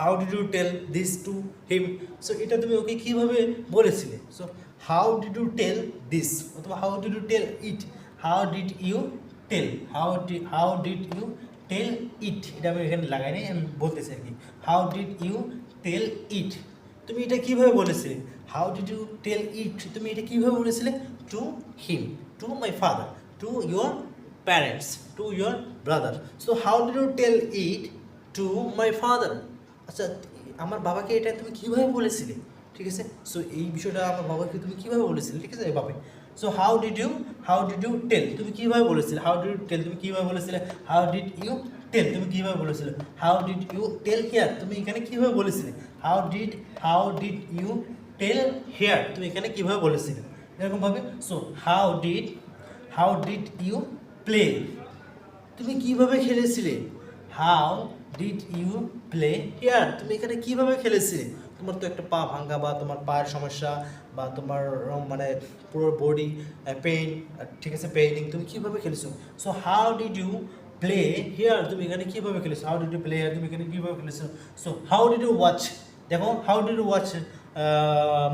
how did you tell this to him, so এটা তুমি ওকে কীভাবে বলেছিলে। So how did you tell this, অথবা how did you tell it, how did you tell, how did you tell it, এটা আমি এখানে লাগাই নাই, আমি বলতেছি আর কি। How did you tell it, তুমি এটা কীভাবে বলেছিলে। How did you tell it, তুমি এটা কীভাবে বলেছিলে। To him, to my father, to your parents, to your brother. So how did you tell it to my father, আচ্ছা আমার বাবাকে এটা তুমি কীভাবে বলেছিলে, ঠিক আছে। সো এই বিষয়টা আমার বাবাকে তুমি কীভাবে বলেছিলে, ঠিক আছে, এভাবে। So how did you tell, তুমি কীভাবে বলেছিলে। হাউ ডিড ইউ টেল, তুমি কীভাবে বলেছিলে। হাউ ডিড ইউ টেল, তুমি কীভাবে বলেছিলে। How did you tell here, তুমি এখানে কীভাবে বলেছিলে। How did you tell here, তুমি এখানে কীভাবে বলেছিলে, এরকমভাবে। So how did you play, তুমি কীভাবে খেলেছিলে। How did you play here, তুমি এখানে কীভাবে খেলেছিলে। তোমার তো একটা পা ভাঙা বা তোমার পায়ের সমস্যা বা তোমার মানে পুরো বডি পেইন, ঠিক আছে, পেইনিং, তুমি কীভাবে খেলেছো? So how did you play here, তুমি এখানে কীভাবে খেলেছো? How did you play here, তুমি এখানে কীভাবে খেলেছো? So how did you watch, দেখো how did you watch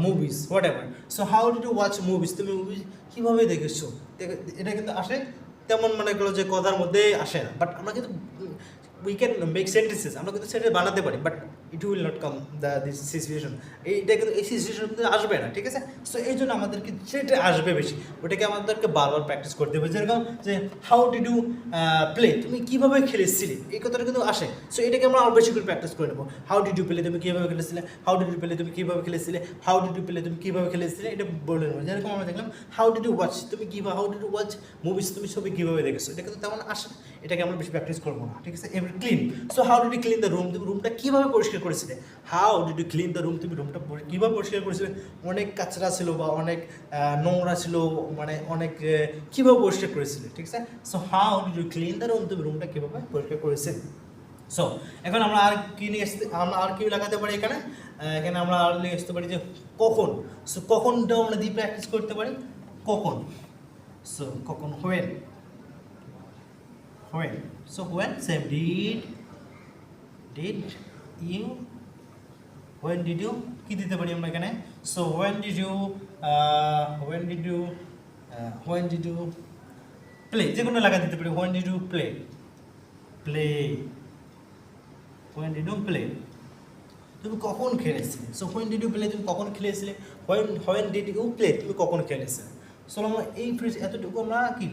movies whatever. So how did you watch movies, তুমি মুভিজ কীভাবে দেখেছো? এটা কিন্তু আসে তেমন মনে করো যে কথার মধ্যে আসে না, বাট আমরা কিন্তু উই ক্যান মেক সেন্টেন্সেস, আমরা কিন্তু সেন্টেন্স বানাতে পারি, but it will not come this situation, এইটা কিন্তু এই সিচুয়েশন কিন্তু আসবে না, ঠিক আছে? সো এই জন্য আমাদেরকে সেটা আসবে বেশি, ওটাকে আমাদেরকে বারবার প্র্যাকটিস করতে হবে। যেরকম যে হাউ ডিড ইউ প্লে, তুমি কীভাবে খেলেছিলে, এই কথাটা কিন্তু আসে। সো এটাকে আমরা আরও বেশি করে প্র্যাকটিস করে নেবো। হাউ ডিড ইউ প্লে, তুমি কীভাবে খেলেছিলে? হাউ ডিড ইউ প্লে, তুমি কীভাবে খেলেছিলে? হাউ ডিড ইউ প্লে, তুমি কীভাবে খেলেছিলে? এটা বলে নেবো। যেরকম আমরা দেখলাম হাউ ডিড ইউ ওয়াচ, তুমি কীভাবে, how did you watch movies, তুমি ছবি কীভাবে দেখেছো, এটা কিন্তু তেমন আসে, এটাকে আমরা বেশি প্র্যাকটিস করবো না, ঠিক আছে? এবার clean, so how did you clean the room, তুমি রুমটা কীভাবে পরিষ্কার করেছিলে? How did you clean the room, তুমি রুমটা কীভাবে পরিষ্কার করেছিলে? অনেক কাচরা ছিল বা অনেক নোংরা ছিল, মানে অনেক কীভাবে পরিষ্কার করেছিলে, ঠিক আছে? So how did you clean the room, তুমি রুমটা কীভাবে পরিষ্কার করেছিলে? সো এখন আমরা আর কি নিয়ে আসতে, আমরা আর কি লাগাতে পারি এখানে? এখানে আমরা আর নিয়ে আসতে পারি যে কখন। সো কখনটাও আমরা দিয়ে প্র্যাকটিস করতে পারি, কখন। সো কখন, when, when. So when same did you, when did you কি দিতে পারি আমরা এখানে? So when did you, when did you, when did you play, যে কোনো লাগা দিতে পারি। When did you play, play, when did you play, তুমি কখন খেলেছিলে? So when did you play, তুমি কখন খেলেছিলে? হোয়েন ডিড ইউ প্লে, তুমি কখন খেলেছিলে? সো আমরা এই ফ্রেজ এতটুকু আমরা কি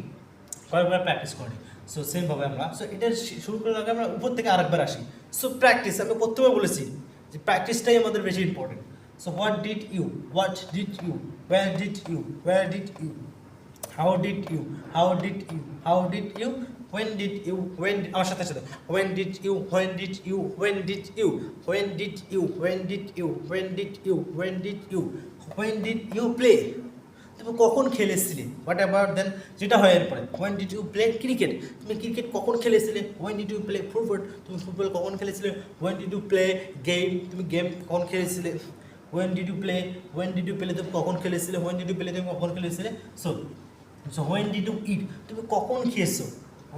কয়েকবার প্র্যাকটিস করি। সো সেমভাবে আমরা, সো এটা শুরু করার আগে আমরা উপর থেকে আরেকবার আসি। সো প্র্যাকটিস, আমি প্রথমে বলেছি যে প্র্যাকটিসটাই আমাদের বেশি important. So what did you, what did you, where did you, where did you, how did you, how did you, how did you, when did you, when, আমার সাথে সাথে, when did you, when did you, when did you, when did you, when did you, when did you, when did you, when did you play, তুমি কখন খেলেছিলে? What ever দেন যেটা হয় এরপরে, when did you play cricket, তুমি cricket কখন খেলেছিলে? when did you play football, তুমি football কখন খেলেছিলে? when did you play game, তুমি গেম কখন খেলেছিলে? when did you play, when did you play, তুমি কখন খেলেছিলে? when did you play, তুমি কখন খেলেছিলে? So so when did you eat, তুমি কখন খেয়েছো?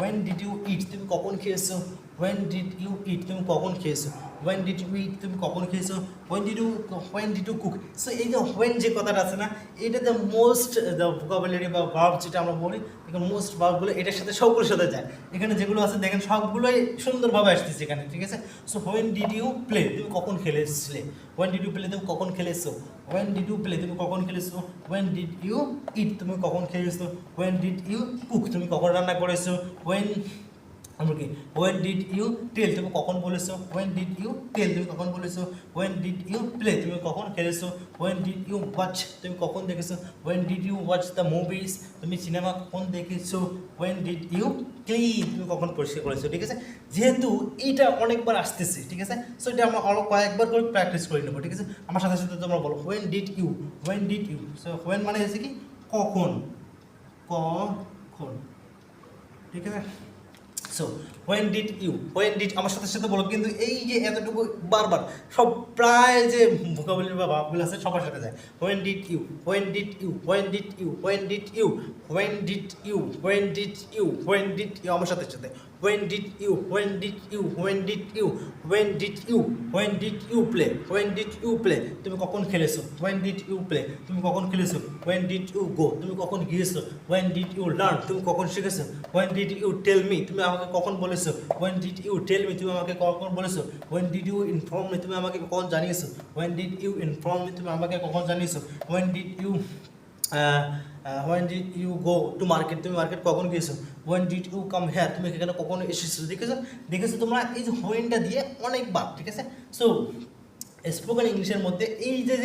when did you eat, তুমি কখন খেয়েছো? when did you eat, তুমি কখন খেয়েছো? when did you eat, তুমি কখন খেয়েছো? when did you cook, so এই যে when যে কথাটা আছে না, এটা দ্য মোস্ট দ্য ভোকাবুলারি বা ভার্ব যেটা আমরা বলি, এখানে মোস্ট ভার্বগুলো এটার সাথে সবগুলোর সাথে যায়। এখানে যেগুলো আছে দেখেন সবগুলোই সুন্দরভাবে আসতেছে এখানে, ঠিক আছে? So when did you play, তুমি কখন খেলেছিলে? when did you play, তুমি কখন খেলেছো? when did you play, তুমি কখন খেলেছো? when did you eat, তুমি কখন খেয়েছো? when did you cook, তুমি কখন রান্না করেছো? when আমরা কি when did you tell, তুমি কখন বলেছো? when did you tell, তুমি কখন বলেছো? when did you play, তুমি কখন খেলেছো? when did you watch, তুমি কখন দেখেছো? when did you watch the movies, তুমি সিনেমা কখন দেখেছো? when did you clean, তুমি কখন পরিষ্কার করেছো, ঠিক আছে? যেহেতু এইটা অনেকবার আসতেছে, ঠিক আছে? সো এটা আমরা আরও কয়েকবার করে প্র্যাকটিস করে নেবো, ঠিক আছে? আমার সাথে সাথে তোমরা বলো when did you, when did you, so when মানে হচ্ছে কি কখন, কখন, ঠিক আছে? So when did you, when did আমার সাথে সাথে বলো, কিন্তু এই যে এতটুকু বারবার সব প্রায় যে ভোকাবুলারি বা ভাবগুলো আছে সবার সাথে যায়। when did you, when did you, when did you, when did you, when did you, when did you, when did you, আমার সাথে সাথে when did you, when did you, when did you, when did you, when did you play, when did you play, তুমি কখন খেলেছো? when did you play, তুমি কখন খেলেছো? when did you go, তুমি কখন গিয়েছো? when did you learn, তুমি কখন শিখেছো? when did you tell me, তুমি আমাকে কখন বলেছো? when did you tell me, তুমি আমাকে কখন বলেছো? when did you inform me, তুমি আমাকে কখন জানিয়েছো? when did you inform me, তুমি আমাকে কখন জানিয়েছো? when did you when did you go to market, তুমি মার্কেট কখন গিয়েছো? when did you come here, তুমি এখানে কখন এসেছো? দেখেছো তোমরা এই যে হোয়েনটা দিয়ে অনেকবার, ঠিক আছে? সো স্পোকেন ইংলিশের মধ্যে এই যে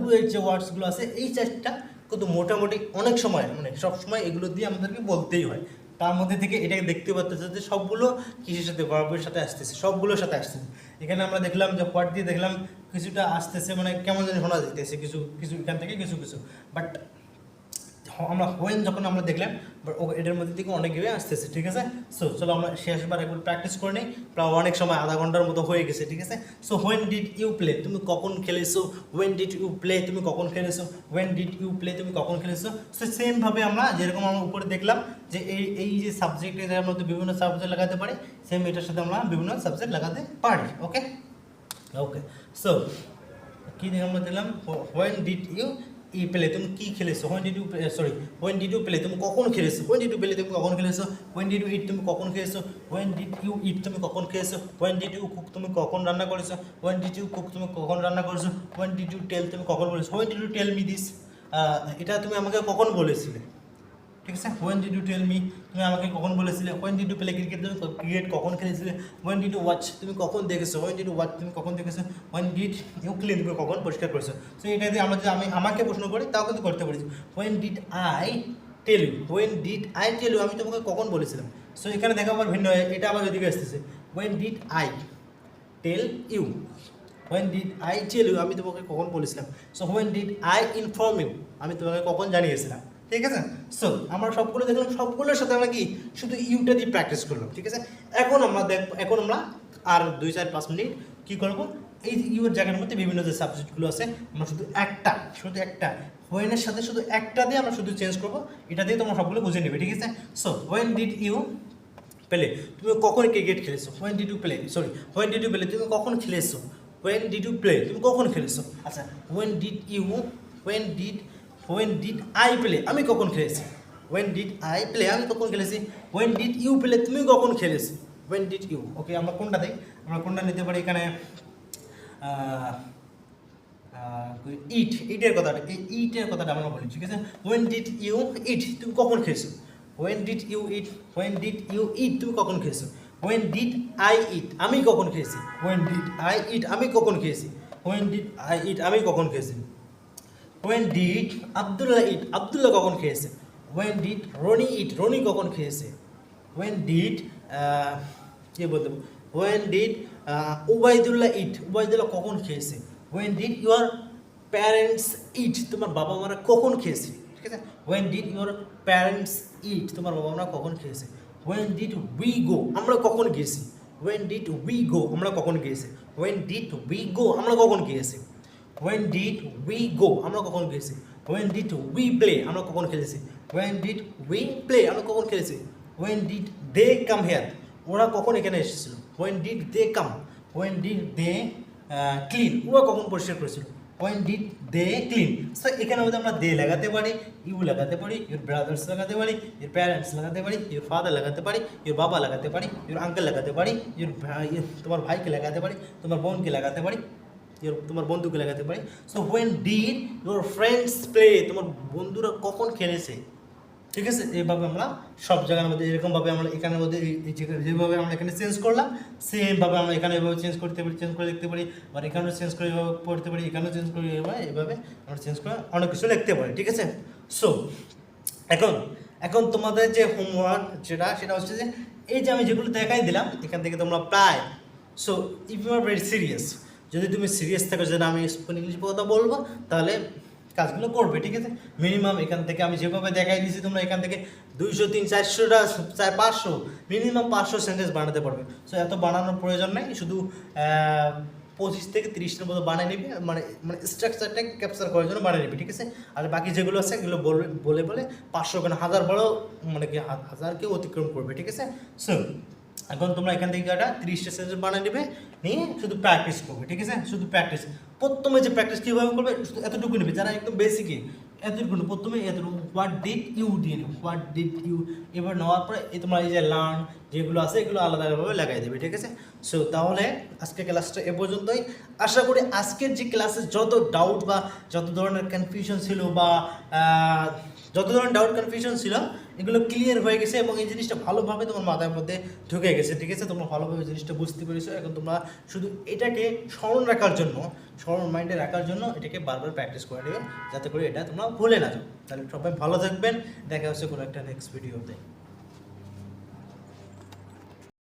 WH যে ওয়ার্ডসগুলো আছে এই চারটা কিন্তু মোটামুটি অনেক সময় মানে সব সময় এগুলো দিয়ে আমাদেরকে বলতেই হয়। তার মধ্যে থেকে এটাকে দেখতে পাচ্ছেন যে সবগুলো কিসের সাথে, ভার্বের সাথে আসতেছে, সবগুলোর সাথে আসতেছে। এখানে আমরা দেখলাম যে হোয়াট দিয়ে দেখলাম কিছুটা আসতেছে, মানে কেমন জানি শোনা যেতেছে কিছু কিছু এখান থেকে কিছু কিছু, বাট আমরা হোয়েন যখন আমরা দেখলাম এটার মধ্যে থেকে অনেক গিয়ে আসতেছে, ঠিক আছে। সো চলো আমরা শেষবার একবার প্র্যাকটিস করে নিই, প্রায় অনেক সময় আধা ঘন্টার মতো হয়ে গেছে, ঠিক আছে। So when did you play, তুমি কখন খেলেছো, হোয়েন ডিড ইউ প্লে তুমি কখন খেলেছো, হোয়েন ডিড ইউ প্লে তুমি কখন খেলেছো। সো সেমভাবে আমরা যেরকম আমরা উপরে দেখলাম যে এই যে সাবজেক্ট এটার মধ্যে বিভিন্ন সাবজেক্ট লাগাতে পারি, সেম এটার সাথে আমরা বিভিন্ন সাবজেক্ট লাগাতে পারি। ওকে ওকে, সো কি আমরা দিলাম, হোয়েন ডিড ইউ প্লে তুমি কি খেলেছো, when did you sorry when did you play তুমি কখন খেলেছো, হোয়েন ডিড ইউ প্লে তুমি কখন খেলেছো, হোয়েন ডিড ইউ ইট তুমি কখন খেয়েছো, হোয়েন ডিড ইউ ইট তুমি কখন খেয়েছো, হোয়েন ডিড ইউ কুক তুমি কখন রান্না করেছো, হোয়েন ডিড ইউ কুক তুমি কখন রান্না করেছো, হোয়েন ডিড ইউ টেল তুমি কখন বলেছো, when did you tell me this, এটা তুমি আমাকে কখন বলেছিলে, ঠিক আছে। When did you tell me তুমি আমাকে কখন বলেছিলে, when did you play cricket তুমি ক্রিকেট কখন খেলেছিলে, হোয়েন ডিড ইউ ওয়াচ তুমি কখন দেখেছো, হোয়েন ডিড ইউ ওয়াচ তুমি কখন দেখেছো, হোয়েন ডিড ইউ ক্লিন তুমি কখন পরিষ্কার করেছো। সো এটা দিয়ে আমরা যদি আমি আমাকে প্রশ্ন করি তাও কিন্তু করতে পারি, when did I tell you, when did I tell you আমি তোমাকে কখন বলেছিলাম। সো এখানে দেখা আবার ভিন্ন হয়, এটা আবার এদিকে আসতেছে, when did I tell you, when did I tell you আমি তোমাকে কখন বলেছিলাম। So when did I inform you আমি তোমাকে কখন জানিয়েছিলাম, ঠিক আছে। সো আমরা সবগুলো দেখলাম, সবগুলোর সাথে আমরা কি শুধু ইউটা দিয়ে প্র্যাকটিস করলাম, ঠিক আছে। এখন আমরা আর 2-4-5 মিনিট কী করবো, এই ইউর জায়গার মধ্যে বিভিন্ন যে সাবজেক্টগুলো আছে আমরা শুধু একটা হোয়েনের সাথে শুধু একটা দিয়ে আমরা শুধু চেঞ্জ করবো, এটা দিয়ে তোমরা সবগুলো বুঝে নেবে, ঠিক আছে। So when did you play তুমি কখন ক্রিকেট খেলেছো, when did you play sorry when did you play তুমি কখন খেলেছো, হোয়েন ডিড ইউ প্লে তুমি কখন খেলেছো। আচ্ছা হোয়েন ডিড আই প্লে আমি কখন খেলেছি, হোয়েন ডিড আই প্লে আমি কখন খেলেছি, হোয়েন ডিড ইউ প্লে তুমি কখন খেলেছো, হোয়েন ডিড ইউ। ওকে আমরা কোনটা দিই, আমরা কোনটা নিতে পারি এখানে, ইটের কথাটা, এই ইটের কথাটা আমরা বলি, ঠিক আছে। হোয়েন ডিড ইউ ইট তুমি কখন খেয়েছো, হোয়েন ডিড ইউ ইট তুমি কখন খেয়েছো, হোয়েন ডিড আই ইট আমি কখন খেয়েছি, হোয়েন ডিড আই ইট আমি কখন খেয়েছি, হোয়েন ডিড আই ইট আমি কখন খেয়েছি, হোয়েন ডিড আব্দুল্লাহ কখন খেয়েছে, হোয়েন ডিড রনি কখন খেয়েছে, হোয়েন ডিড কী বলতে হোয়েন ডিড উবাইদুল্লাহ কখন খেয়েছে, হোয়েন ডিড ইউর প্যারেন্টস ইট তোমার বাবা মারা কখন খেয়েছে, ঠিক আছে। হোয়েন ডিড ইউর প্যারেন্টস ইট তোমার বাবা মারা কখন খেয়েছে, হোয়েন ডিড উই গো আমরা কখন গিয়েছি, হোয়েন ডিড উই গো আমরা কখন গিয়েছি, হোয়েন ডিড উই গো আমরা কখন গিয়েছি, হোয়েন ডিড উই গো আমরা কখন গিয়েছি, হোয়েন ডিড উই প্লে আমরা কখন খেলেছি, হোয়েন ডিড উই প্লে আমরা কখন খেলেছি, when did they come here ওরা কখন এখানে এসেছিল, when did they come, when did they clean ওরা কখন পরিষ্কার করেছিল, when did they clean. So এখানে মধ্যে আমরা দে লাগাতে পারি, ইউ লাগাতে পারি, ইউর ব্রাদার্স লাগাতে পারি, ইউর প্যারেন্টস লাগাতে পারি, ইউর ফাদার লাগাতে পারি, ইউর বাবা লাগাতে পারি, ইউর আঙ্কেল লাগাতে পারি, তোমার ভাইকে লাগাতে পারি, তোমার বোনকে লাগাতে পারি, তোমার বন্ধুকে লাগাতে পারি। So when did your friends play তোমার বন্ধুরা কখন খেলেছে, ঠিক আছে। এইভাবে আমরা সব জায়গার মধ্যে এরকমভাবে আমরা এখানের মধ্যে যেভাবে আমরা এখানে চেঞ্জ করলাম সেমভাবে আমরা এখানে এভাবে চেঞ্জ করতে পারি, চেঞ্জ করে লিখতে পারি, আর এখানেও চেঞ্জ করে এভাবে পড়তে পারি, এখানেও চেঞ্জ করে এভাবে আমরা চেঞ্জ করে অনেক কিছু লিখতে পারি, ঠিক আছে। সো এখন তোমাদের যে হোমওয়ার্ক সেটা হচ্ছে যে এই যে আমি যেগুলো দেখাই দিলাম এখান থেকে তোমরা প্রায়, so if you are very serious, যদি তুমি সিরিয়াস থাকো যে আমি স্পোকেন ইংলিশ কথা বলবো তাহলে কাজগুলো করবে, ঠিক আছে। মিনিমাম এখান থেকে আমি যেভাবে দেখাই দিয়েছি তোমরা এখান থেকে 200-300-400টা 500 মিনিমাম 500 সেন্টেন্স বানাতে পারবে। সো এত বানানোর প্রয়োজন নেই, শুধু 25-30টার মতো বানিয়ে নিবি, মানে স্ট্রাকচারটা ক্যাপচার করার জন্য বানিয়ে নিবি, ঠিক আছে। আর বাকি যেগুলো আছে এগুলো বলে 500 কেন 1000 বড় মানে কি 1000কে অতিক্রম করবে, ঠিক আছে। সো এখন তোমরা এখান থেকে একটা 30টা সেন্টেন্স বানিয়ে নেবে, নিয়ে শুধু প্র্যাকটিস করবে, ঠিক আছে। শুধু প্র্যাকটিস, প্রথমে যে প্র্যাকটিস কীভাবে করবে শুধু এতটুকু নেবে, যারা একদম বেসিকে এতটুকু প্রথমে এতটুকু হোয়াট ডিড ইউ দিয়ে নেবে, হোয়াট ডিড ইউ, এবার নেওয়ার পরে তোমরা এই যে লার্ন যেগুলো আছে এগুলো আলাদাভাবে লাগাই দেবে, ঠিক আছে। সো তাহলে আজকে ক্লাসটা এ পর্যন্তই। আশা করি আজকের যে ক্লাসে যত ডাউট বা যত ধরনের কনফিউশন ছিল বা যত ধরনের ডাউট কনফিউশন ছিল এগুলো ক্লিয়ার হয়ে গেছে এবং এই জিনিসটা ভালোভাবে তোমার মাথার মধ্যে ঢুকে গেছে, ঠিক আছে। তোমরা ভালোভাবে জিনিসটা বুঝতে পেরেছো। এখন তোমরা শুধু এটাকে স্মরণ রাখার জন্য, স্মরণ মাইন্ডে রাখার জন্য এটাকে বারবার প্র্যাকটিস করে নেবে, যাতে করে এটা তোমরা ভুলে না যাও। তাহলে সবাই ভালো থাকবেন, দেখা হচ্ছে কোনো একটা নেক্সট ভিডিওতে।